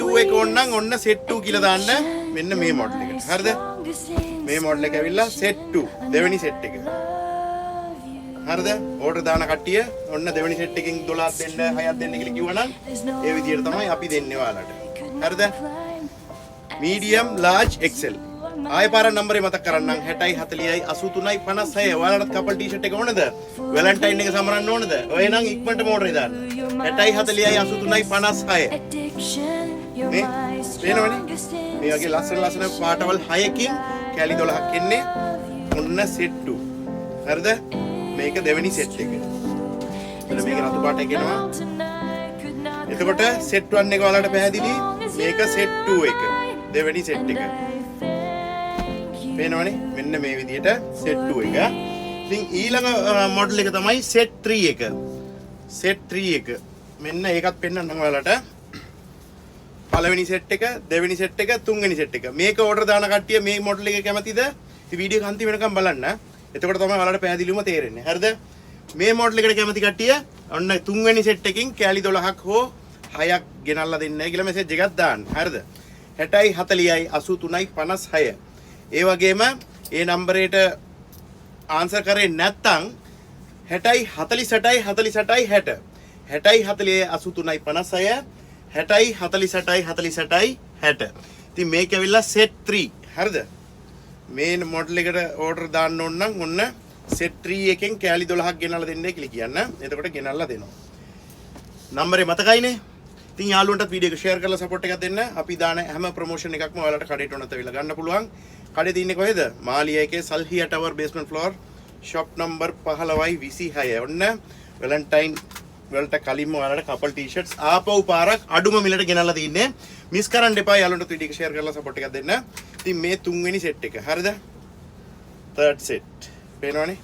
2 එක ඕනනම් ඔන්න set 2 කියලා දාන්න මෙන්න මේ මොඩල් එකට. හරිද? මේ මොඩල් එක ඇවිල්ලා set 2 දෙවෙනි set එක. හරිද? ඕඩර් දාන කට්ටිය ඔන්න දෙවෙනි set එකකින් 12ක් දෙන්න 6ක් දෙන්න කියලා කිව්වනම් ඒ විදිහට තමයි අපි දෙන්නේ ඔයාලට. හරිද? medium large XL. ආයෙ පාර නම්බරේ මතක් කරන්නම් 60යි 40යි 83යි 56. ඔයාලට කපල් ටී-ෂර්ට් එක ඕනද? වැලන්ටයින් එක සමරන්න ඕනද? ඔය නම් ඉක්මනට ඕඩරේ දාන්න. 60යි 40යි 83යි 56. මේ පේනවනේ? මේ වගේ ලස්සන පාටවල් 6කින් කැලි 12ක් එන්නේ. ඔන්න set 2. හරිද? මේක දෙවෙනි set එක. එතන මේක රතු පාට එක එනවා. එතකොට set 1 එක ඔයාලට පැහැදිලි. මේක set 2 එක. දෙවෙනි set එක. පේනවනේ? මෙන්න මේ විදිහට set 2 එක. ඉතින් ඊළඟ මොඩල් එක තමයි set 3 එක. set 3 එක. මෙන්න ඒකත් පෙන්නන්නම් ඔයාලට. පළවෙනි set එක, දෙවෙනි set එක, තුන්වෙනි set එක. මේක ඕඩර් දාන කට්ටිය මේ මොඩල් එක කැමතිද? ඉතින් වීඩියෝ එක අන්තිම වෙනකම් බලන්න. එතකොට තමයි ඔයාලට පැහැදිලිවම තේරෙන්නේ. හරිද? මේ මොඩල් එකට කැමති කට්ටිය ඔන්න තුන්වෙනි set එකකින් කැලි 12ක් හෝ 6ක් ගෙනල්ලා දෙන්නයි කියලා මෙසේජ් එකක් දාන්න. හරිද? 60යි 40යි 83යි 56. ඒ වගේම ඒ නම්බරේට ආන්සර් කරේ නැත්නම් 60යි 48යි 48යි 60. 60යි 40යි 83යි 56. 60යි 48යි 48යි 60. ඉතින් මේක ඇවිල්ලා set 3. හරිද? මේ මොඩල් එකට ඕඩර් දාන්න ඕන නම් ඔන්න set 3 එකෙන් කැලි 12ක් ගෙනල්ලා දෙන්නයි කියලා කියන්න. එතකොට ගෙනල්ලා දෙනවා. නම්බරේ මතකයිනේ? ඉතින් යාළුවන්ටත් වීඩියෝ එක ෂෙයාර් කරලා සපෝට් එකක් දෙන්න. අපි දාන හැම ප්‍රොමෝෂන් එකක්ම ඔයාලට කඩේට උනත් වෙලා ගන්න පුළුවන්. කඩේ තින්නේ කොහෙද? මාලියා එකේ Salhiya tower basement floor shop number 15යි 26. ඔන්න වැලන්ටයින් වලට කලින්ම ඔයාලට කපල් ටී-ෂර්ට්ස් ආපහු පාරක් අඩුම මිලට ගෙනල්ලා තින්නේ. මිස් කරන්න එපා. යාළුවන්ටත් වීඩියෝ එක ෂෙයාර් කරලා සපෝට් එකක් දෙන්න. ඉතින් මේ තුන්වෙනි සෙට් එක. හරිද? third set. පේනවනේ?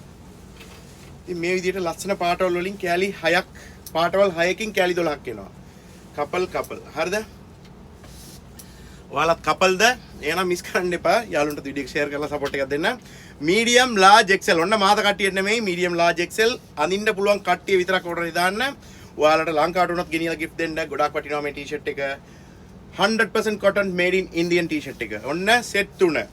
ඉතින් මේ විදිහට ලස්සන පාටවල් වලින් කැලි 6ක් පාටවල් 6කින් කැලි 12ක් එනවා. කපල් හරිද? ඔයාලත් කපල්ද? එහෙනම් මිස් කරන්න එපා. යාළුවන්ට වීඩියෝ එක ෂෙයාර් කරලා සපෝට් එකක් දෙන්න. medium large XL ඔන්න මාත කට්ටියට නෙමෙයි medium large XL අඳින්න පුළුවන් කට්ටිය විතරක් ඕඩර් දාන්න. ඔයාලට ලංකාවට උනත් ගෙනියලා gift දෙන්න. ගොඩාක් වටිනවා මේ ටී-ෂර්ට් එක. 100% cotton made in Indian T-shirt එක. ඔන්න set 3.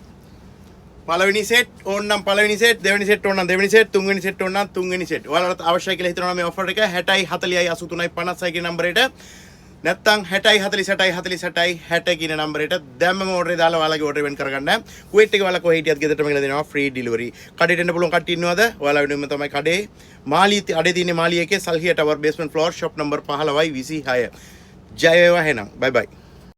පළවෙනි set ඕනනම් පළවෙනි set, දෙවෙනි set ඕනනම් දෙවෙනි set, තුන්වෙනි set ඕනනම් තුන්වෙනි set. ඔයාලට අවශ්‍යයි කියලා හිතනවා මේ offer එක 60යි 40යි 83යි 56 කියන නම්බරේට නැත්තම් 60යි 48යි 48යි 60 කියන නම්බරේට දැම්මම ඕඩරේ දාලා ඔයාලගේ ඕඩර් වෙන් කරගන්න. කුවේට් එකේ ඔයාලා කොහේ හිටියත් ගෙදරටම ගිහලා දෙනවා free delivery. කඩේට එන්න පුළුවන් කට්ටිය ඉන්නවද? ඔයාලා වෙනුවෙන් තමයි කඩේ. අඩේ තියෙන්නේ මාලියා එකේ Salhiya tower basement floor shop number 15යි 26. ජය වේවා එහෙනම්. බයි බයි.